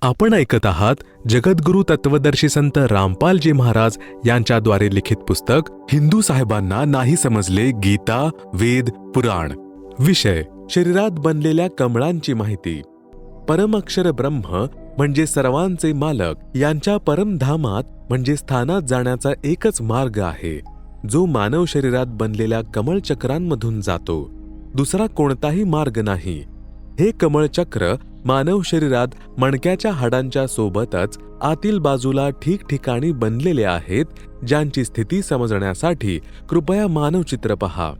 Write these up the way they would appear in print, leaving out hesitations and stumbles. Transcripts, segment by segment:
आपण ऐकत आहात जगद्गुरु तत्वदर्शी संत रामपालजी महाराज यांच्याद्वारे लिखित पुस्तक हिंदू साहेबांना नाही समजले गीता, वेद, पुराण. विषय शरीरात बनलेल्या कमळांची माहिती. परमअक्षर ब्रह्म म्हणजे सर्वांचे मालक यांच्या परमधामात म्हणजे स्थानात जाण्याचा एकच मार्ग आहे, जो मानव शरीरात बनलेल्या कमळचक्रांमधून जातो. दुसरा कोणताही मार्ग नाही. हे कमळचक्र मानव शरीरात मणक्याच्या हाडांच्या सोबतच आतील बाजूला ठिकठिकाणी बनलेले आहेत, ज्यांची स्थिती समजण्यासाठी कृपया मानवचित्र पहा.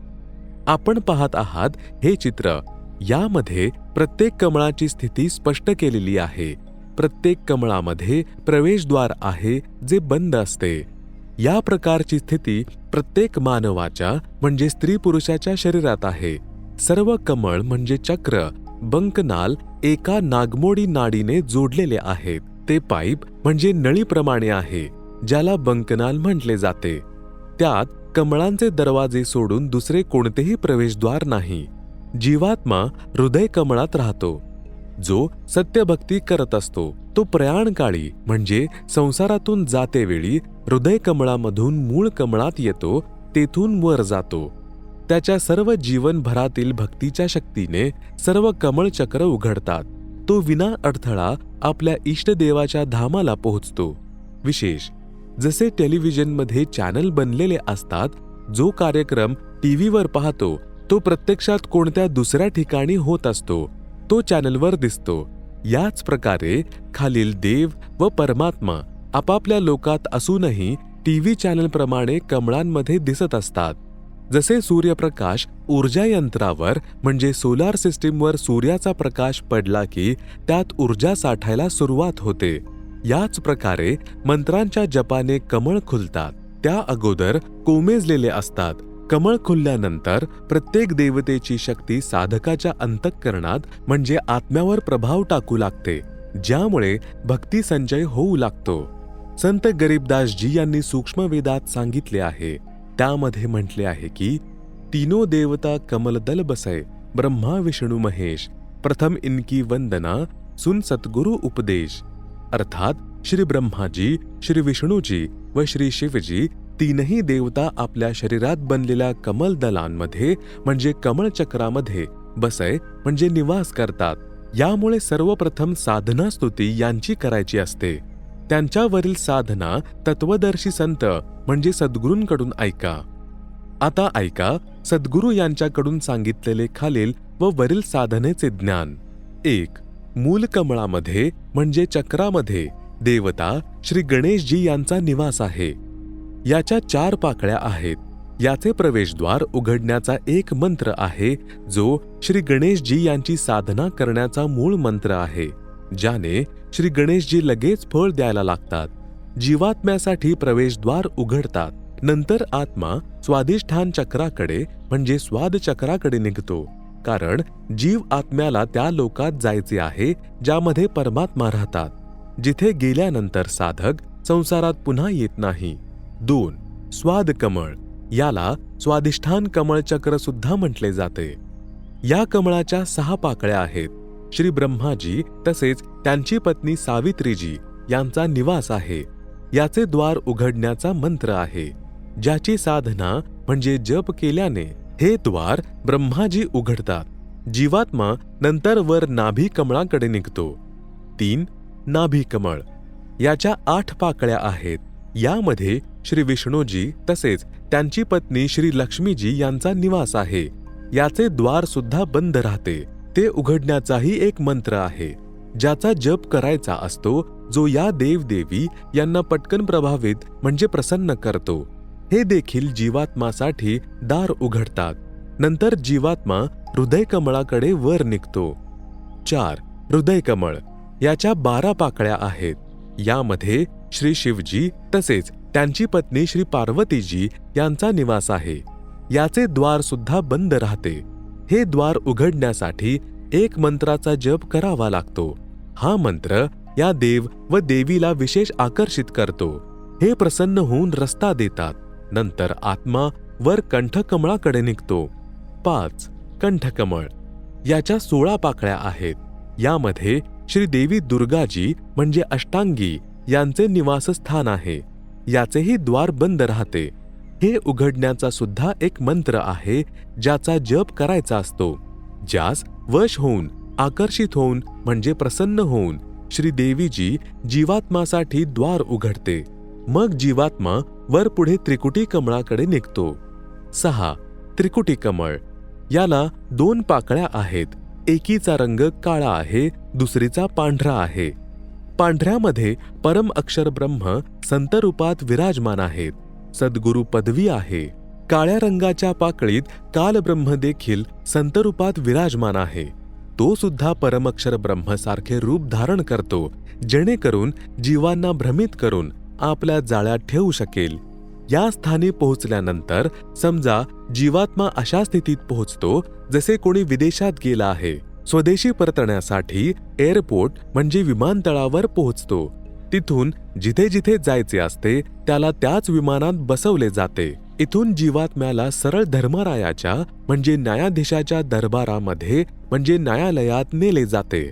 आपण पाहत आहात हे चित्र. यामध्ये प्रत्येक कमळाची स्थिती स्पष्ट केलेली आहे. प्रत्येक कमळामध्ये प्रवेशद्वार आहे जे बंद असते. या प्रकारची स्थिती प्रत्येक मानवाच्या म्हणजे स्त्री पुरुषाच्या शरीरात आहे. सर्व कमळ म्हणजे चक्र बंकनाल एका नागमोडी नाडीने जोडलेले आहेत. ते पाईप म्हणजे नळीप्रमाणे आहे, ज्याला बंकनाल म्हटले जाते. त्यात कमळांचे दरवाजे सोडून दुसरे कोणतेही प्रवेशद्वार नाही. जीवात्मा हृदय कमळात राहतो. जो सत्यभक्ती करत असतो तो प्रयाणकाळी म्हणजे संसारातून जातेवेळी हृदय कमळामधून मूळ कमळात येतो, तेथून वर जातो. त्याच्या सर्व जीवनभरातील भक्तीच्या शक्तीने सर्व कमळचक्र उघडतात. तो विना अडथळा आपल्या इष्टदेवाच्या धामाला पोहोचतो. विशेष जसे टेलिव्हिजनमध्ये चॅनल बनलेले असतात, जो कार्यक्रम टीव्हीवर पाहतो तो प्रत्यक्षात कोणत्या दुसऱ्या ठिकाणी होत असतो, तो चॅनलवर दिसतो. याच प्रकारे खालील देव व परमात्मा आपापल्या लोकात असूनही टीव्ही चॅनलप्रमाणे कमळांमध्ये दिसत असतात. जसे सूर्यप्रकाश ऊर्जा यंत्रावर म्हणजे सोलार सिस्टीमवर सूर्याचा प्रकाश पडला की त्यात ऊर्जा साठायला सुरुवात होते, याच प्रकारे मंत्रांच्या जपाने कमळ खुलतात. त्या अगोदर कोमेजलेले असतात. कमळ खुलल्यानंतर प्रत्येक देवतेची शक्ती साधकाच्या अंतःकरणात म्हणजे आत्म्यावर प्रभाव टाकू लागते, ज्यामुळे भक्ती संचय होऊ लागतो. संत गरीबदासजी यांनी सूक्ष्मवेदात सांगितले आहे. त्यामध्ये म्हटले आहे की तीनो देवता कमलदल बसय, ब्रह्मा विष्णू महेश, प्रथम इनकी वंदना सुन सद्गुरु उपदेश. अर्थात श्री ब्रह्माजी, श्री विष्णूजी व श्री शिवजी तीनही देवता आपल्या शरीरात बनलेल्या कमलदलांमध्ये म्हणजे कमळचक्रामध्ये बसय म्हणजे निवास करतात. यामुळे सर्वप्रथम साधना स्तुती यांची करायची असते. त्यांच्यावरील साधना तत्वदर्शी संत म्हणजे सद्गुरूंकडून ऐका. आता ऐका सद्गुरू यांच्याकडून सांगितलेले खालील व वरील साधनेचे ज्ञान. 1. मूल कमळामध्ये म्हणजे चक्रामध्ये देवता श्री गणेशजी यांचा निवास आहे. याच्या 4 पाकळ्या आहेत. याचे प्रवेशद्वार उघडण्याचा एक मंत्र आहे, जो श्री गणेशजी यांची साधना करण्याचा मूळ मंत्र आहे, ज्याने श्री गणेशजी लगेच फळ द्यायला लागतात. जीवात्म्यासाठी प्रवेशद्वार उघडतात. नंतर आत्मा स्वाधिष्ठान चक्राकडे म्हणजे स्वाद चक्राकडे निघतो, कारण जीव आत्म्याला त्या लोकात जायचे आहे ज्यामध्ये परमात्मा राहतात, जिथे गेल्यानंतर साधक संसारात पुन्हा येत नाही. 2. स्वाद कमळ. याला स्वाधिष्ठान कमळचक्र सुद्धा म्हटले जाते. या कमळाच्या 6 पाकळ्या आहेत. श्री ब्रह्माजी तसेच त्यांची पत्नी सावित्रीजी यांचा निवास आहे. याचे द्वार उघडण्याचा मंत्र आहे, ज्याची साधना म्हणजे जप केल्याने हे द्वार ब्रह्माजी उघडतात. जीवात्मा नंतर वर नाभी कमळाकडे निघतो. 3. नाभी कमळ. याच्या 8 पाकळ्या आहेत. यामध्ये श्री विष्णूजी तसेच त्यांची पत्नी श्री लक्ष्मीजी यांचा निवास आहे. याचे द्वार सुद्धा बंद राहते. ते उघडण्याचाही एक मंत्र आहे, ज्याचा जप करायचा असतो, जो या देवदेवी यांना पटकन प्रभावित म्हणजे प्रसन्न करतो. हे देखील जीवात्मासाठी दार उघडतात. नंतर जीवात्मा हृदय कमळाकडे वर निघतो. 4. हृदय कमळ. याच्या 12 पाकळ्या आहेत. यामध्ये श्री शिवजी तसेच त्यांची पत्नी श्री पार्वतीजी यांचा निवास आहे. याचे द्वार सुद्धा बंद राहते. हे द्वार उघडण्यासाठी एक मंत्राचा जप करावा लागतो. हा मंत्र या देव व देवीला विशेष आकर्षित करतो. हे प्रसन्न होऊन रस्ता देतात. नंतर आत्मा वर कंठकमळाकडे निघतो. 5. कंठकमळ. याच्या 16 पाकळ्या आहेत. यामध्ये श्रीदेवी दुर्गाजी म्हणजे अष्टांगी यांचे निवासस्थान आहे. याचेही द्वार बंद राहते. हे उघडण्याचा सुद्धा एक मंत्र आहे ज्याचा जप करायचा असतो. ज्यास वश होऊन, आकर्षित होऊन म्हणजे प्रसन्न होऊन श्रीदेवीजी जीवात्मासाठी द्वार उघडते. मग जीवात्मा वर पुढे त्रिकुटी कमळाकडे निघतो. 6. त्रिकुटी कमळ. याला 2 पाकळ्या आहेत. एकीचा रंग काळा आहे, दुसरीचा पांढरा आहे. पांढऱ्यामध्ये परम अक्षर ब्रह्म संतरूपात विराजमान आहेत. सद्गुरु पदवी आहे. काळ्या रंगाच्या पाकळीत कालब्रह्म देखील संतरूपात विराजमान आहे. तो सुद्धा परमक्षर ब्रह्म सारखे रूप धारण करतो, जेणेकरून जीवांना भ्रमित करून आपल्या जाळ्यात ठेवू शकेल. या स्थानी पोहोचल्यानंतर समजा जीवात्मा अशा स्थितीत पोहोचतो जसे कोणी विदेशात गेला आहे. स्वदेशी परतण्यासाठी एअरपोर्ट म्हणजे विमानतळावर पोहोचतो. तिथून जिथे जिथे जायचे असते त्याला त्याच विमानात बसवले जाते. इथून जीवात्म्याला सरळ धर्मरायाच्या म्हणजे न्यायाधीशाच्या दरबारामध्ये म्हणजे न्यायालयात नेले जाते.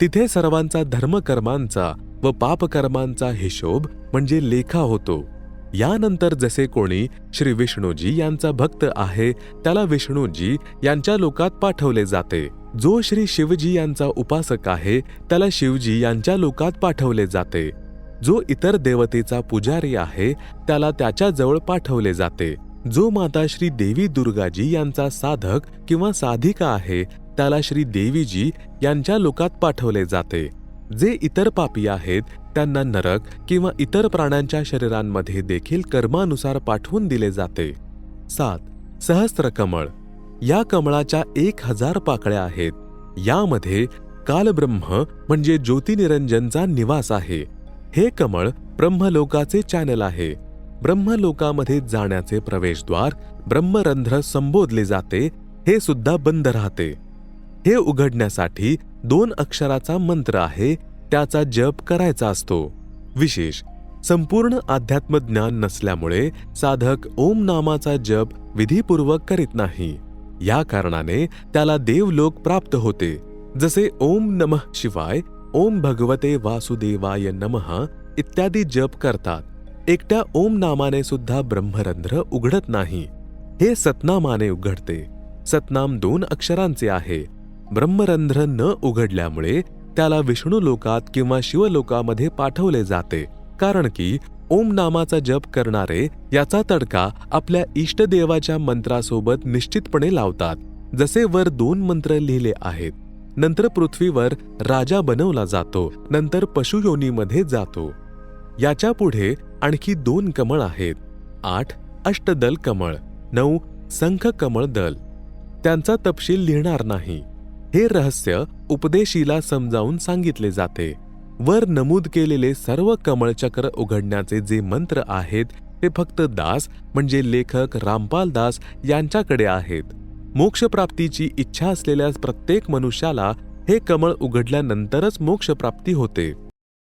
तिथे सर्वांचा धर्मकर्मांचा व पापकर्मांचा हिशोब म्हणजे लेखा होतो. यानंतर जसे कोणी श्री विष्णूजी यांचा भक्त आहे त्याला विष्णूजी यांच्या लोकात पाठवले जाते. जो श्री शिवजी यांचा उपासक आहे त्याला शिवजी यांच्या लोकात पाठवले जाते. जो इतर देवतेचा पुजारी आहे त्याला त्याच्या जवळ पाठवले जाते. जो माता श्री देवी दुर्गाजी यांचा साधक किंवा साधिका आहे त्याला श्री देवीजी यांच्या लोकात पाठवले जाते. जे इतर पापी आहेत त्यांना नरक किंवा इतर प्राण्यांच्या शरीरांमध्ये देखील कर्मानुसार पाठवून दिले जाते. 7. सहस्त्रकमळ. या कमळाच्या 1000 पाकळ्या आहेत. यामध्ये कालब्रह्म म्हणजे ज्योतिनिरंजनचा निवास आहे. हे कमळ ब्रह्मलोकाचे चॅनल आहे. ब्रह्मलोकामध्ये जाण्याचे प्रवेशद्वार ब्रह्मरंध्र संबोधले जाते. हे सुद्धा बंद राहते. हे उघडण्यासाठी 2 अक्षराचा मंत्र आहे, त्याचा जप करायचा असतो. विशेष संपूर्ण अध्यात्म ज्ञान नसल्यामुळे साधक ओम नामाचा जप विधीपूर्वक करीत नाही. या कारणाने त्याला देवलोक प्राप्त होते. जसे ओम नमः शिवाय, ओम भगवते वासुदेवाय नमः इत्यादी जप करतात. एकट्या ओम नामाने सुद्धा ब्रह्मरंध्र उघडत नाही. हे सतनामाने उघडते. सतनाम 2 अक्षरांचे आहे. ब्रह्मरंध्र न उघडल्यामुळे त्याला विष्णू लोकात किंवा शिवलोकामध्ये पाठवले जाते. कारण की ओम नामाचा जप करणारे याचा तडका आपल्या इष्टदेवाच्या मंत्रासोबत निश्चितपणे लावतात. जसे वर 2 मंत्र लिहिले आहेत. नंतर पृथ्वीवर राजा बनवला जातो, नंतर पशुयोनीमध्ये जातो. याच्या पुढे आणखी 2 कमळ आहेत. 8 अष्टदल कमळ, 9 संख कमळ दल. त्यांचा तपशील लिहिणार नाही. हे रहस्य उपदेशीला समजावून सांगितले जाते. वर नमूद केलेले सर्व कमळचक्र उघडण्याचे जे मंत्र आहेत ते फक्त दास म्हणजे लेखक रामपाल दास यांच्याकडे आहेत. मोक्षप्राप्तीची इच्छा असलेल्या प्रत्येक मनुष्याला हे कमळ उघडल्यानंतरच मोक्षप्राप्ती होते.